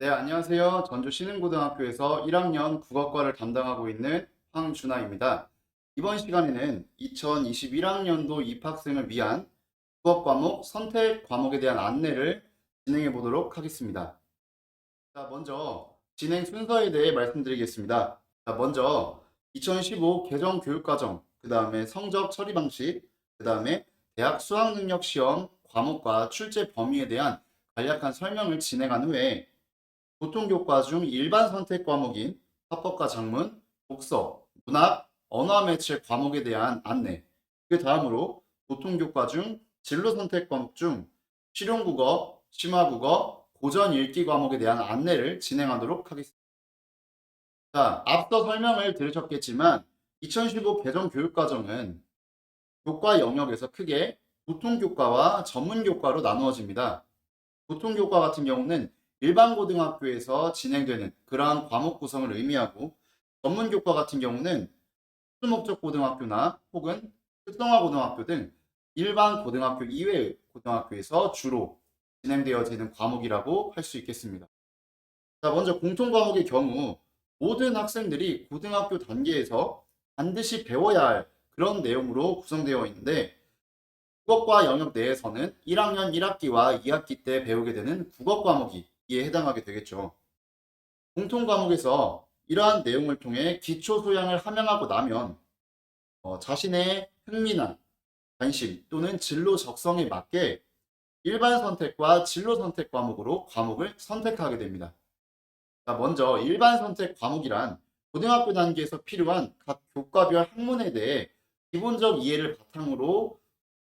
네, 안녕하세요. 전주 신흥고등학교에서 1학년 국어과를 담당하고 있는 황준하입니다. 이번 시간에는 2021학년도 입학생을 위한 국어 과목 선택 과목에 대한 안내를 진행해 보도록 하겠습니다. 자, 먼저 진행 순서에 대해 말씀드리겠습니다. 자, 먼저 2015 개정교육과정, 그 다음에 성적 처리 방식, 그 다음에 대학 수학능력시험 과목과 출제 범위에 대한 간략한 설명을 진행한 후에 보통교과 중 일반 선택 과목인 화법과 작문, 독서, 문학, 언어와 매체 과목에 대한 안내. 그 다음으로 보통교과 중 진로 선택 과목 중 실용국어, 심화국어, 고전 읽기 과목에 대한 안내를 진행하도록 하겠습니다. 자, 앞서 설명을 들으셨겠지만 2015 개정 교육과정은 교과 영역에서 크게 보통교과와 전문교과로 나누어집니다. 보통교과 같은 경우는 일반 고등학교에서 진행되는 그러한 과목 구성을 의미하고, 전문교과 같은 경우는 특수목적 고등학교나 혹은 특성화 고등학교 등 일반 고등학교 이외의 고등학교에서 주로 진행되어지는 과목이라고 할 수 있겠습니다. 자, 먼저 공통과목의 경우 모든 학생들이 고등학교 단계에서 반드시 배워야 할 그런 내용으로 구성되어 있는데, 국어과 영역 내에서는 1학년 1학기와 2학기 때 배우게 되는 국어 과목이 이에 해당하게 되겠죠. 공통 과목에서 이러한 내용을 통해 기초 소양을 함양하고 나면 자신의 흥미나 관심 또는 진로 적성에 맞게 일반 선택과 진로 선택 과목으로 과목을 선택하게 됩니다. 자, 먼저 일반 선택 과목이란 고등학교 단계에서 필요한 각 교과별 학문에 대해 기본적 이해를 바탕으로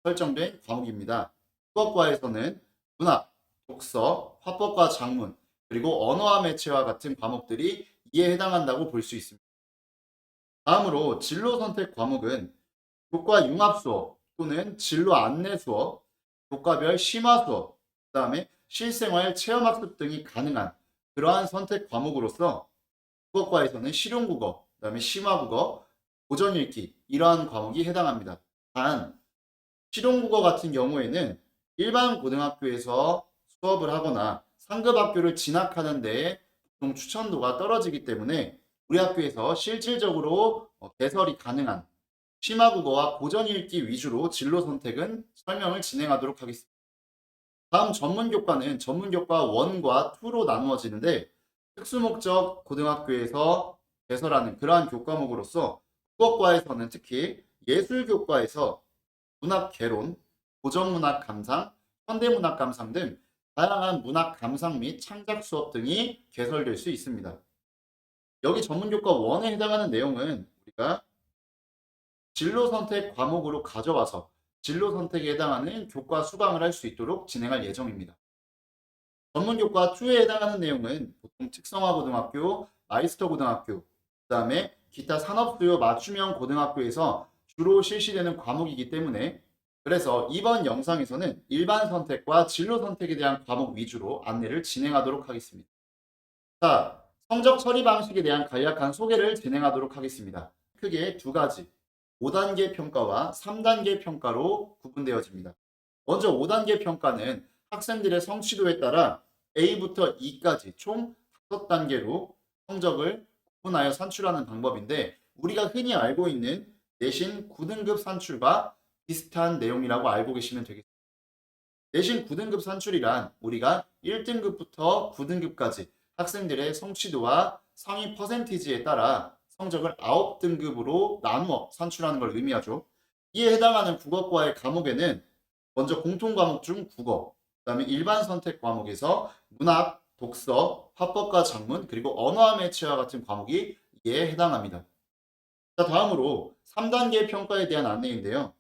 설정된 과목입니다. 국어과에서는 문학, 독서, 화법과 작문, 그리고 언어와 매체와 같은 과목들이 이에 해당한다고 볼 수 있습니다. 다음으로 진로 선택 과목은 교과 융합 수업 또는 진로 안내 수업, 교과별 심화 수업, 그 다음에 실생활 체험학습 등이 가능한 그러한 선택 과목으로서 국어과에서는 실용국어, 그 다음에 심화국어, 고전 읽기 이러한 과목이 해당합니다. 단 실용국어 같은 경우에는 일반 고등학교에서 수업을 하거나 상급 학교를 진학하는 데에 보통 추천도가 떨어지기 때문에 우리 학교에서 실질적으로 개설이 가능한 심화국어와 고전 읽기 위주로 진로 선택은 설명을 진행하도록 하겠습니다. 다음 전문교과는 전문교과 1과 2로 나누어지는데, 특수목적 고등학교에서 개설하는 그러한 교과목으로서 국어과에서는 특히 예술교과에서 문학 개론, 고전문학 감상, 현대문학 감상 등 다양한 문학 감상 및 창작 수업 등이 개설될 수 있습니다. 여기 전문교과 1에 해당하는 내용은 우리가 진로 선택 과목으로 가져와서 진로 선택에 해당하는 교과 수강을 할 수 있도록 진행할 예정입니다. 전문교과 2에 해당하는 내용은 보통 특성화 고등학교, 마이스터 고등학교, 그 다음에 기타 산업수요 맞춤형 고등학교에서 주로 실시되는 과목이기 때문에, 그래서 이번 영상에서는 일반 선택과 진로 선택에 대한 과목 위주로 안내를 진행하도록 하겠습니다. 자, 성적 처리 방식에 대한 간략한 소개를 진행하도록 하겠습니다. 크게 두 가지, 5단계 평가와 3단계 평가로 구분되어집니다. 먼저 5단계 평가는 학생들의 성취도에 따라 A부터 E까지 총 5단계로 성적을 구분하여 산출하는 방법인데, 우리가 흔히 알고 있는 내신 9등급 산출과 비슷한 내용이라고 알고 계시면 되겠습니다. 내신 9등급 산출이란 우리가 1등급부터 9등급까지 학생들의 성취도와 상위 퍼센티지에 따라 성적을 9등급으로 나누어 산출하는 걸 의미하죠. 이에 해당하는 국어과의 과목에는 먼저 공통 과목 중 국어, 그다음에 일반 선택 과목에서 문학, 독서, 화법과 작문, 그리고 언어와 매체와 같은 과목이 이에 해당합니다. 자, 다음으로 3단계 평가에 대한 안내인데요.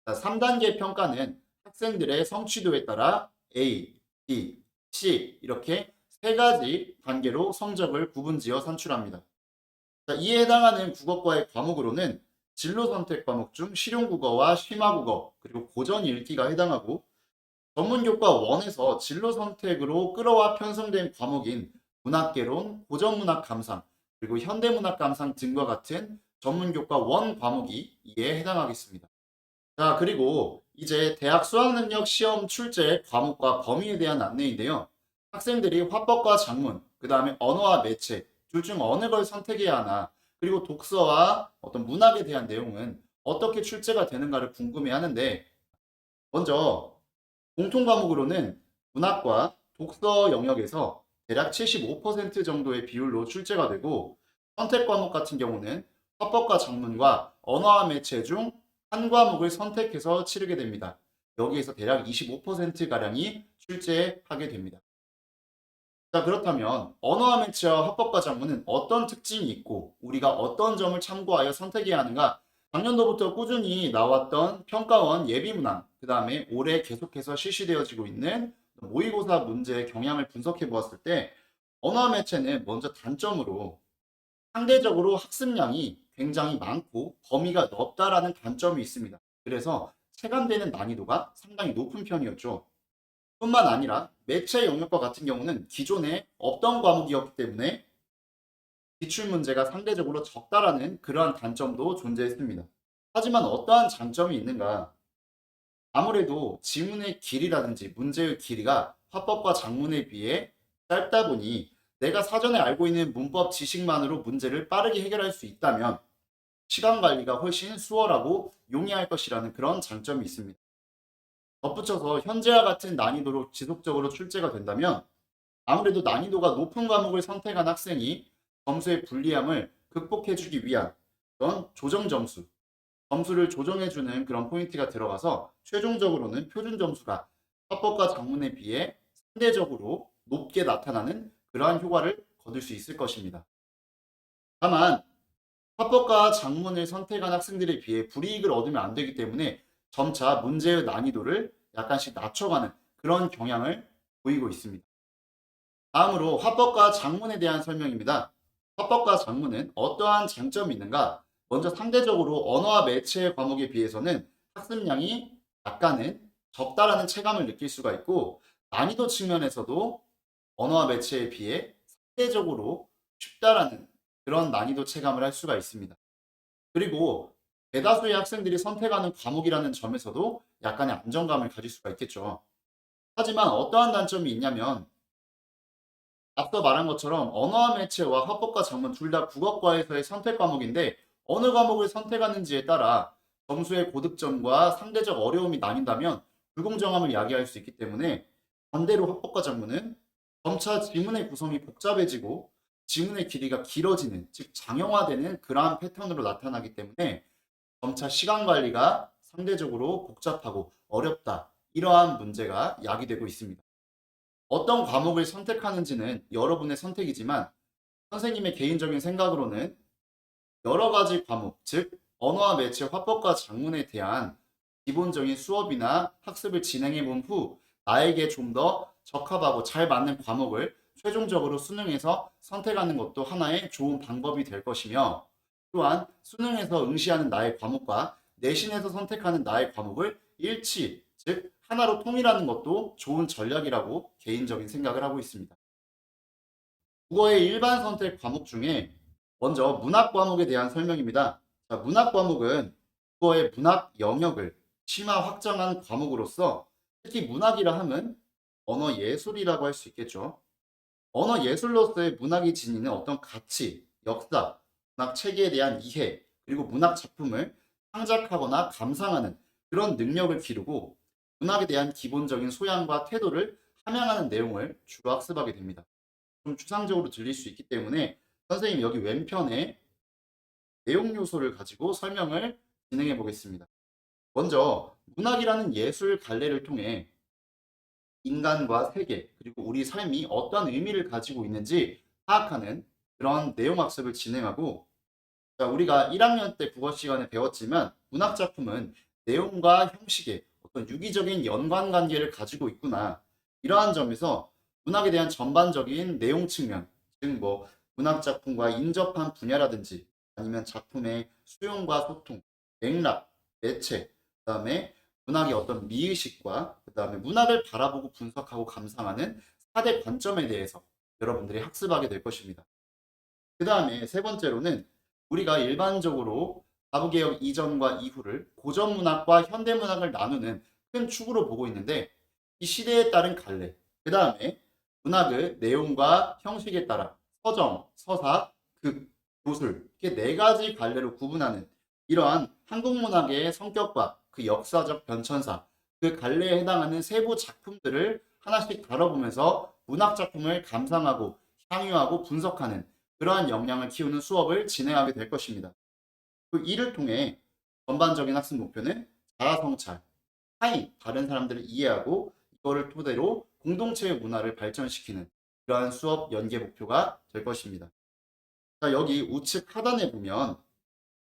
자, 3단계 평가는 학생들의 성취도에 따라 A, B, C 이렇게 세 가지 단계로 성적을 구분지어 산출합니다. 자, 이에 해당하는 국어과의 과목으로는 진로 선택 과목 중 실용국어와 심화국어 그리고 고전 읽기가 해당하고, 전문교과 1에서 진로 선택으로 끌어와 편성된 과목인 문학개론, 고전문학 감상, 그리고 현대문학 감상 등과 같은 전문교과 1 과목이 이에 해당하겠습니다. 자, 그리고 이제 대학 수학능력 시험 출제 과목과 범위에 대한 안내인데요. 학생들이 화법과 작문, 그 다음에 언어와 매체, 둘 중 어느 걸 선택해야 하나, 그리고 독서와 어떤 문학에 대한 내용은 어떻게 출제가 되는가를 궁금해 하는데, 먼저 공통 과목으로는 문학과 독서 영역에서 대략 75% 정도의 비율로 출제가 되고, 선택 과목 같은 경우는 화법과 작문과 언어와 매체 중 한 과목을 선택해서 치르게 됩니다. 여기에서 대략 25%가량이 출제하게 됩니다. 자, 그렇다면 언어와 매체와 화법과 작문은 어떤 특징이 있고 우리가 어떤 점을 참고하여 선택해야 하는가? 작년도부터 꾸준히 나왔던 평가원 예비문항, 그 다음에 올해 계속해서 실시되어지고 있는 모의고사 문제의 경향을 분석해 보았을 때 언어와 매체는 먼저 단점으로 상대적으로 학습량이 굉장히 많고 범위가 넓다라는 단점이 있습니다. 그래서 체감되는 난이도가 상당히 높은 편이었죠. 뿐만 아니라 매체 영역과 같은 경우는 기존에 없던 과목이었기 때문에 기출 문제가 상대적으로 적다라는 그러한 단점도 존재했습니다. 하지만 어떠한 장점이 있는가? 아무래도 지문의 길이라든지 문제의 길이가 화법과 작문에 비해 짧다 보니 내가 사전에 알고 있는 문법 지식만으로 문제를 빠르게 해결할 수 있다면 시간 관리가 훨씬 수월하고 용이할 것이라는 그런 장점이 있습니다. 덧붙여서 현재와 같은 난이도로 지속적으로 출제가 된다면 아무래도 난이도가 높은 과목을 선택한 학생이 점수의 불리함을 극복해주기 위한 그런 조정 점수, 점수를 조정해주는 그런 포인트가 들어가서 최종적으로는 표준 점수가 화법과 작문에 비해 상대적으로 높게 나타나는 그러한 효과를 거둘 수 있을 것입니다. 다만 화법과 작문을 선택한 학생들에 비해 불이익을 얻으면 안 되기 때문에 점차 문제의 난이도를 약간씩 낮춰가는 그런 경향을 보이고 있습니다. 다음으로 화법과 작문에 대한 설명입니다. 화법과 작문은 어떠한 장점이 있는가? 먼저 상대적으로 언어와 매체 과목에 비해서는 학습량이 약간은 적다라는 체감을 느낄 수가 있고 난이도 측면에서도 언어와 매체에 비해 상대적으로 쉽다라는 그런 난이도 체감을 할 수가 있습니다. 그리고 대다수의 학생들이 선택하는 과목이라는 점에서도 약간의 안정감을 가질 수가 있겠죠. 하지만 어떠한 단점이 있냐면 앞서 말한 것처럼 언어와 매체와 화법과 작문 둘 다 국어과에서의 선택 과목인데 어느 과목을 선택하는지에 따라 점수의 고득점과 상대적 어려움이 나뉜다면 불공정함을 야기할 수 있기 때문에 반대로 화법과 작문은 점차 지문의 구성이 복잡해지고 지문의 길이가 길어지는 즉 장형화되는 그러한 패턴으로 나타나기 때문에 점차 시간 관리가 상대적으로 복잡하고 어렵다 이러한 문제가 야기되고 있습니다. 어떤 과목을 선택하는지는 여러분의 선택이지만 선생님의 개인적인 생각으로는 여러 가지 과목, 즉 언어와 매체, 화법과 작문에 대한 기본적인 수업이나 학습을 진행해 본 후 나에게 좀 더 적합하고 잘 맞는 과목을 최종적으로 수능에서 선택하는 것도 하나의 좋은 방법이 될 것이며 또한 수능에서 응시하는 나의 과목과 내신에서 선택하는 나의 과목을 일치, 즉 하나로 통일하는 것도 좋은 전략이라고 개인적인 생각을 하고 있습니다. 국어의 일반 선택 과목 중에 먼저 문학 과목에 대한 설명입니다. 자, 문학 과목은 국어의 문학 영역을 심화 확장한 과목으로서 특히 문학이라 함은 언어 예술이라고 할 수 있겠죠. 언어 예술로서의 문학이 지니는 어떤 가치, 역사, 문학 체계에 대한 이해, 그리고 문학 작품을 창작하거나 감상하는 그런 능력을 기르고 문학에 대한 기본적인 소양과 태도를 함양하는 내용을 주로 학습하게 됩니다. 좀 추상적으로 들릴 수 있기 때문에 선생님 여기 왼편에 내용 요소를 가지고 설명을 진행해 보겠습니다. 먼저 문학이라는 예술 갈래를 통해 인간과 세계 그리고 우리 삶이 어떤 의미를 가지고 있는지 파악하는 그런 내용 학습을 진행하고 자, 우리가 1학년 때 국어 시간에 배웠지만 문학 작품은 내용과 형식에 어떤 유기적인 연관관계를 가지고 있구나. 이러한 점에서 문학에 대한 전반적인 내용 측면, 즉 뭐 문학 작품과 인접한 분야라든지 아니면 작품의 수용과 소통, 맥락, 매체, 그다음에 문학의 어떤 미의식과 그다음에 문학을 바라보고 분석하고 감상하는 4대 관점에 대해서 여러분들이 학습하게 될 것입니다. 그 다음에 세 번째로는 우리가 일반적으로 가부개혁 이전과 이후를 고전문학과 현대문학을 나누는 큰 축으로 보고 있는데 이 시대에 따른 갈래, 그 다음에 문학의 내용과 형식에 따라 서정, 서사, 극, 교술 이렇게 네 가지 갈래로 구분하는 이러한 한국 문학의 성격과 그 역사적 변천사, 그 갈래에 해당하는 세부 작품들을 하나씩 다뤄보면서 문학 작품을 감상하고 향유하고 분석하는 그러한 역량을 키우는 수업을 진행하게 될 것입니다. 그 이를 통해 전반적인 학습 목표는 자아 성찰, 타인, 다른 사람들을 이해하고 이거를 토대로 공동체의 문화를 발전시키는 그러한 수업 연계 목표가 될 것입니다. 자, 여기 우측 하단에 보면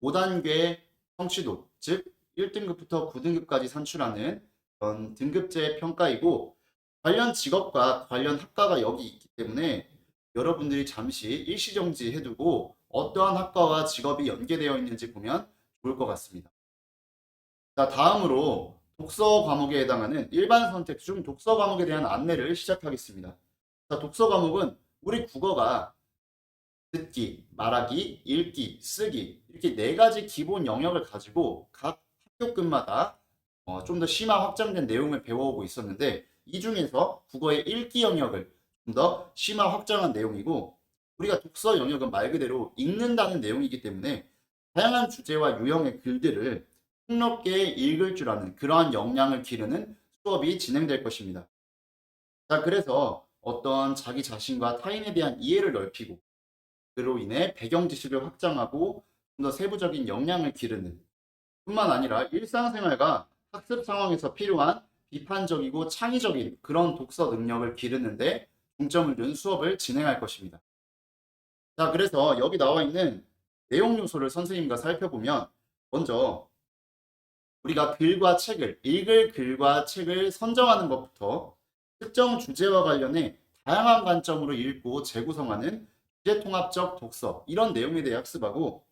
5단계 성취도, 즉 1등급부터 9등급까지 산출하는 그런 등급제 평가이고 관련 직업과 관련 학과가 여기 있기 때문에 여러분들이 잠시 일시정지 해두고 어떠한 학과와 직업이 연계되어 있는지 보면 좋을 것 같습니다. 자, 다음으로 독서 과목에 해당하는 일반 선택 중 독서 과목에 대한 안내를 시작하겠습니다. 자, 독서 과목은 우리 국어가 듣기, 말하기, 읽기, 쓰기 이렇게 네 가지 기본 영역을 가지고 각 학교급마다 좀 더 심화 확장된 내용을 배워오고 있었는데 이 중에서 국어의 읽기 영역을 좀 더 심화 확장한 내용이고 우리가 독서 영역은 말 그대로 읽는다는 내용이기 때문에 다양한 주제와 유형의 글들을 폭넓게 읽을 줄 아는 그러한 역량을 기르는 수업이 진행될 것입니다. 자, 그래서 어떤 자기 자신과 타인에 대한 이해를 넓히고 그로 인해 배경 지식을 확장하고 좀 더 세부적인 역량을 기르는 뿐만 아니라 일상생활과 학습 상황에서 필요한 비판적이고 창의적인 그런 독서 능력을 기르는데 중점을 둔 수업을 진행할 것입니다. 자, 그래서 여기 나와 있는 내용 요소를 선생님과 살펴보면 먼저 우리가 글과 책을, 읽을 글과 책을 선정하는 것부터 특정 주제와 관련해 다양한 관점으로 읽고 재구성하는 주제통합적 독서, 이런 내용에 대해 학습하고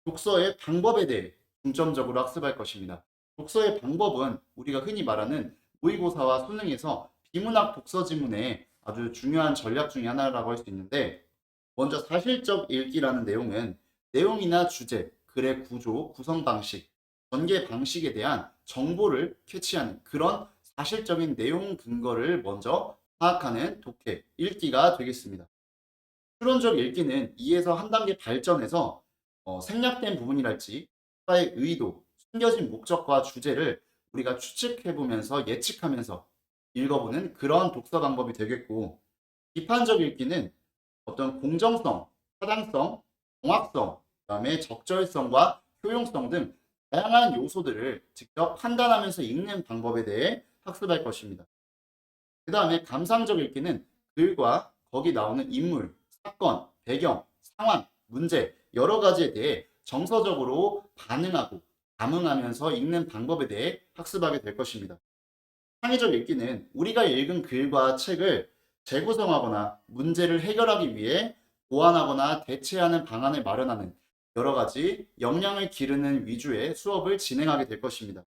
독서의 방법에 대해 중점적으로 학습할 것입니다. 독서의 방법은 우리가 흔히 말하는 모의고사와 수능에서 비문학 독서 지문의 아주 중요한 전략 중에 하나라고 할 수 있는데 먼저 사실적 읽기라는 내용은 내용이나 주제, 글의 구조, 구성 방식, 전개 방식에 대한 정보를 캐치하는 그런 사실적인 내용 근거를 먼저 파악하는 독해, 읽기가 되겠습니다. 추론적 읽기는 2에서 한 단계 발전해서 생략된 부분이랄지 작가의 의도, 숨겨진 목적과 주제를 우리가 추측해보면서 예측하면서 읽어보는 그런 독서 방법이 되겠고 비판적 읽기는 어떤 공정성, 타당성, 정확성, 그다음에 적절성과 효용성 등 다양한 요소들을 직접 판단하면서 읽는 방법에 대해 학습할 것입니다. 그 다음에 감상적 읽기는 글과 거기 나오는 인물, 사건, 배경, 상황, 문제 여러 가지에 대해 정서적으로 반응하고 감응하면서 읽는 방법에 대해 학습하게 될 것입니다. 창의적 읽기는 우리가 읽은 글과 책을 재구성하거나 문제를 해결하기 위해 보완하거나 대체하는 방안을 마련하는 여러 가지 역량을 기르는 위주의 수업을 진행하게 될 것입니다.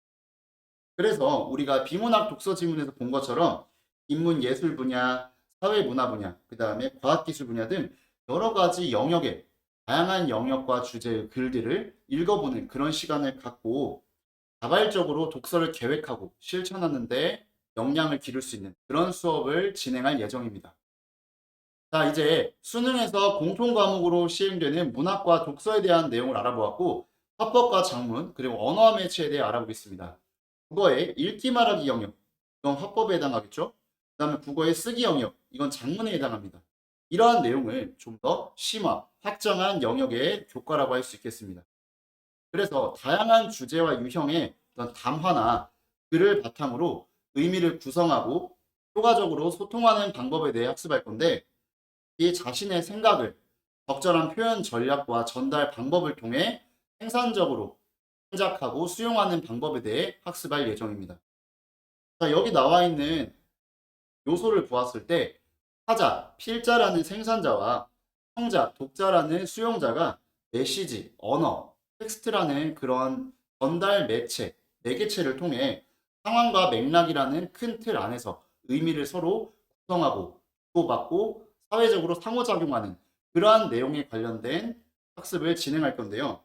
그래서 우리가 비문학 독서 지문에서 본 것처럼 인문 예술 분야, 사회 문화 분야, 그 다음에 과학기술 분야 등 여러 가지 영역의 다양한 영역과 주제의 글들을 읽어보는 그런 시간을 갖고 자발적으로 독서를 계획하고 실천하는데 역량을 기를 수 있는 그런 수업을 진행할 예정입니다. 자, 이제 수능에서 공통 과목으로 시행되는 문학과 독서에 대한 내용을 알아보았고 화법과 작문 그리고 언어와 매체에 대해 알아보겠습니다. 국어의 읽기 말하기 영역, 이건 화법에 해당하겠죠? 그 다음에 국어의 쓰기 영역, 이건 작문에 해당합니다. 이러한 내용을 좀 더 심화, 확장한 영역의 교과라고 할 수 있겠습니다. 그래서 다양한 주제와 유형의 어떤 담화나 글을 바탕으로 의미를 구성하고 효과적으로 소통하는 방법에 대해 학습할 건데 이 자신의 생각을 적절한 표현 전략과 전달 방법을 통해 생산적으로 창작하고 수용하는 방법에 대해 학습할 예정입니다. 자, 여기 나와 있는 요소를 보았을 때 타자, 필자라는 생산자와 청자, 독자라는 수용자가 메시지, 언어, 텍스트라는 그런 전달 매체, 매개체를 통해 상황과 맥락이라는 큰 틀 안에서 의미를 서로 구성하고 주고받고 사회적으로 상호작용하는 그러한 내용에 관련된 학습을 진행할 건데요.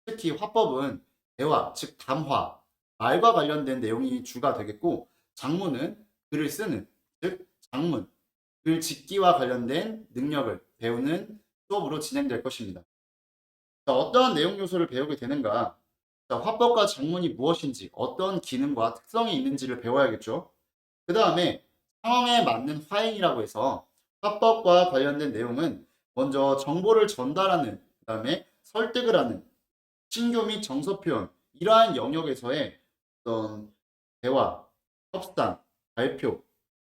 특히 화법은 대화, 즉 담화, 말과 관련된 내용이 주가 되겠고 장문은 글을 쓰는, 즉 장문, 글 짓기와 관련된 능력을 배우는 수업으로 진행될 것입니다. 자, 어떠한 내용 요소를 배우게 되는가? 자, 화법과 작문이 무엇인지, 어떤 기능과 특성이 있는지를 배워야겠죠. 그 다음에 상황에 맞는 화행이라고 해서 화법과 관련된 내용은 먼저 정보를 전달하는, 그 다음에 설득을 하는 신교 및 정서 표현, 이러한 영역에서의 어떤 대화, 협상, 발표,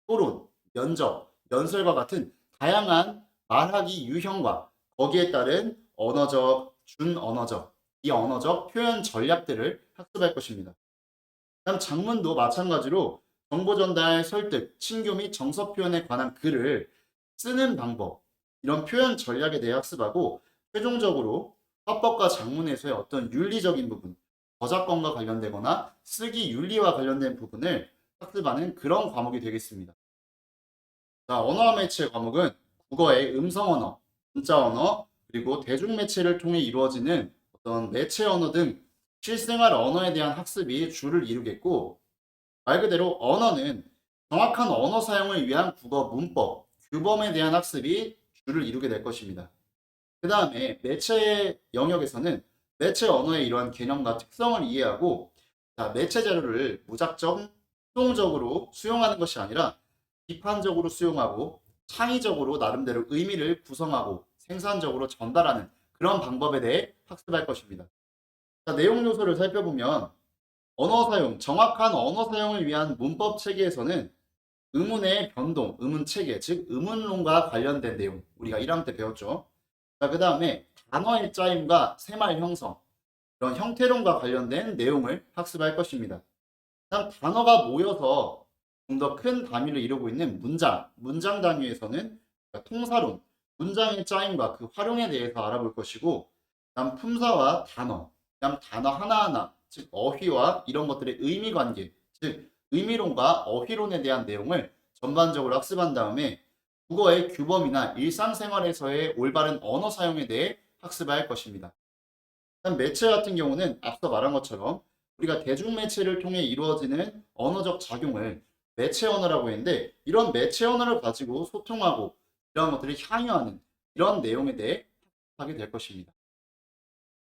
토론, 면접, 연설과 같은 다양한 말하기 유형과 거기에 따른 언어적, 준언어적, 비언어적 표현 전략들을 학습할 것입니다. 다음 장문도 마찬가지로 정보 전달, 설득, 친교 및 정서 표현에 관한 글을 쓰는 방법, 이런 표현 전략에 대해 학습하고 최종적으로 화법과 장문에서의 어떤 윤리적인 부분, 저작권과 관련되거나 쓰기 윤리와 관련된 부분을 학습하는 그런 과목이 되겠습니다. 자, 언어와 매체 과목은 국어의 음성 언어, 문자 언어, 그리고 대중 매체를 통해 이루어지는 어떤 매체 언어 등 실생활 언어에 대한 학습이 주를 이루겠고, 말 그대로 언어는 정확한 언어 사용을 위한 국어 문법, 규범에 대한 학습이 주를 이루게 될 것입니다. 그 다음에 매체 영역에서는 매체 언어의 이러한 개념과 특성을 이해하고, 자, 매체 자료를 무작정 수동적으로 수용하는 것이 아니라 비판적으로 수용하고 창의적으로 나름대로 의미를 구성하고 생산적으로 전달하는 그런 방법에 대해 학습할 것입니다. 자, 내용 요소를 살펴보면 언어 사용, 정확한 언어 사용을 위한 문법 체계에서는 의문의 변동, 의문 체계, 즉 의문론과 관련된 내용 우리가 1학년 때 배웠죠. 자, 그 다음에 단어의 짜임과 새말 형성, 이런 형태론과 관련된 내용을 학습할 것입니다. 다음 단어가 모여서 좀 더 큰 단위를 이루고 있는 문장 단위에서는 통사론, 문장의 짜임과 그 활용에 대해서 알아볼 것이고, 다음 품사와 단어, 다음 단어 하나하나, 즉 어휘와 이런 것들의 의미 관계, 즉 의미론과 어휘론에 대한 내용을 전반적으로 학습한 다음에 국어의 규범이나 일상생활에서의 올바른 언어 사용에 대해 학습할 것입니다. 다음 매체 같은 경우는 앞서 말한 것처럼 우리가 대중매체를 통해 이루어지는 언어적 작용을 매체 언어라고 했는데, 이런 매체 언어를 가지고 소통하고 이런 것들을 향유하는 이런 내용에 대해 하게 될 것입니다.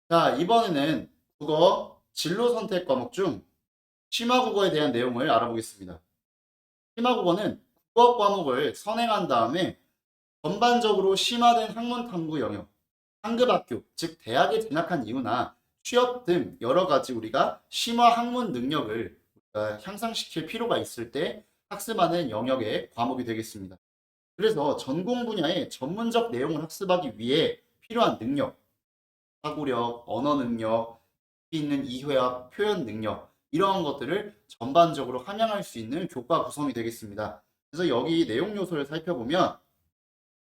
자, 이번에는 국어 진로 선택 과목 중 심화국어에 대한 내용을 알아보겠습니다. 심화국어는 국어 과목을 선행한 다음에 전반적으로 심화된 학문 탐구 영역, 상급학교, 즉 대학에 진학한 이유나 취업 등 여러 가지 우리가 심화 학문 능력을 향상시킬 필요가 있을 때 학습하는 영역의 과목이 되겠습니다. 그래서 전공 분야의 전문적 내용을 학습하기 위해 필요한 능력, 사고력, 언어 능력, 있는 이해와 표현 능력, 이러한 것들을 전반적으로 함양할 수 있는 교과 구성이 되겠습니다. 그래서 여기 내용 요소를 살펴보면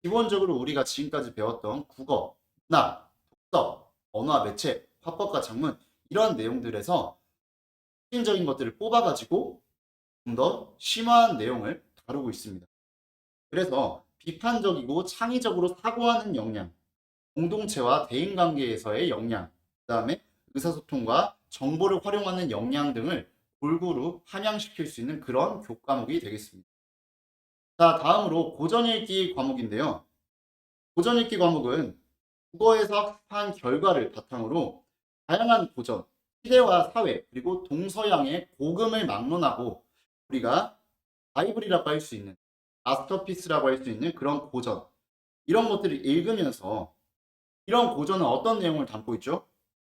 기본적으로 우리가 지금까지 배웠던 국어, 문학, 독서, 언어와 매체, 화법과 작문, 이런 내용들에서 핵심적인 것들을 뽑아가지고 좀 더 심화한 내용을 다루고 있습니다. 그래서 비판적이고 창의적으로 사고하는 역량, 공동체와 대인관계에서의 역량, 그 다음에 의사소통과 정보를 활용하는 역량 등을 골고루 함양시킬 수 있는 그런 교과목이 되겠습니다. 자, 다음으로 고전읽기 과목인데요. 고전읽기 과목은 국어에서 학습한 결과를 바탕으로 다양한 고전, 시대와 사회, 그리고 동서양의 고금을 막론하고 우리가 바이블이라고 할 수 있는, 마스터피스라고 할 수 있는 그런 고전, 이런 것들을 읽으면서 이런 고전은 어떤 내용을 담고 있죠?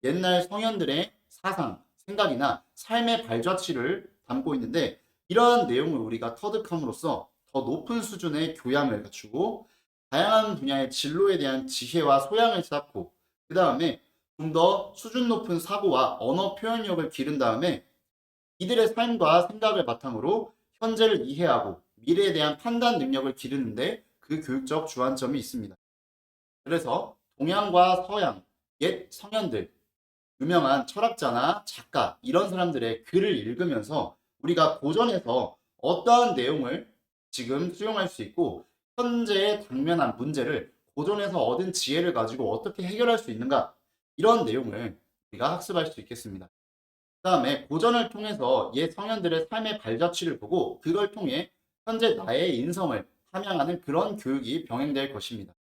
옛날 성현들의 사상, 생각이나 삶의 발자취를 담고 있는데, 이러한 내용을 우리가 터득함으로써 더 높은 수준의 교양을 갖추고 다양한 분야의 진로에 대한 지혜와 소양을 쌓고, 그 다음에 좀 더 수준 높은 사고와 언어 표현력을 기른 다음에 이들의 삶과 생각을 바탕으로 현재를 이해하고 미래에 대한 판단 능력을 기르는데 그 교육적 주안점이 있습니다. 그래서 동양과 서양, 옛 성현들, 유명한 철학자나 작가, 이런 사람들의 글을 읽으면서 우리가 고전에서 어떠한 내용을 지금 수용할 수 있고 현재에 당면한 문제를 고전에서 얻은 지혜를 가지고 어떻게 해결할 수 있는가, 이런 내용을 우리가 학습할 수 있겠습니다. 그 다음에 고전을 통해서 옛 성현들의 삶의 발자취를 보고 그걸 통해 현재 나의 인성을 함양하는 그런 교육이 병행될 것입니다.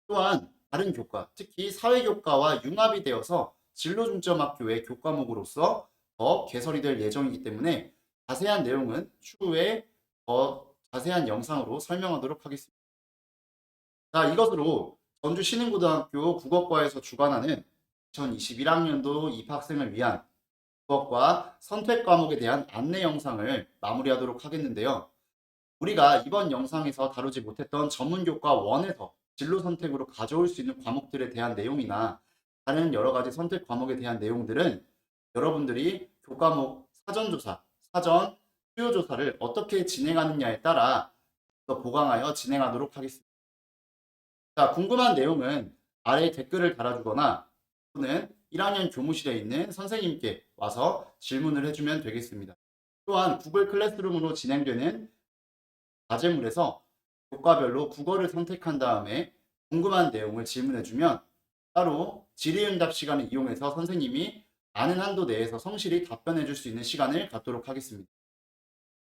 또한 다른 교과, 특히 사회교과와 융합이 되어서 진로중점학교의 교과목으로서 더 개설이 될 예정이기 때문에 자세한 내용은 추후에 더 자세한 영상으로 설명하도록 하겠습니다. 자, 이것으로 전주 신흥고등학교 국어과에서 주관하는 2021학년도 입학생을 위한 국어과 선택 과목에 대한 안내 영상을 마무리하도록 하겠는데요. 우리가 이번 영상에서 다루지 못했던 전문교과 1에서 진로 선택으로 가져올 수 있는 과목들에 대한 내용이나 다른 여러 가지 선택 과목에 대한 내용들은 여러분들이 교과목 사전조사, 사전 수요조사를 어떻게 진행하느냐에 따라 더 보강하여 진행하도록 하겠습니다. 자, 궁금한 내용은 아래 댓글을 달아주거나 또는 1학년 교무실에 있는 선생님께 와서 질문을 해주면 되겠습니다. 또한 구글 클래스룸으로 진행되는 과제물에서 교과별로 국어를 선택한 다음에 궁금한 내용을 질문해주면 따로 질의응답 시간을 이용해서 선생님이 아는 한도 내에서 성실히 답변해줄 수 있는 시간을 갖도록 하겠습니다.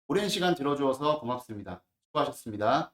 오랜 시간 들어주어서 고맙습니다. 수고하셨습니다.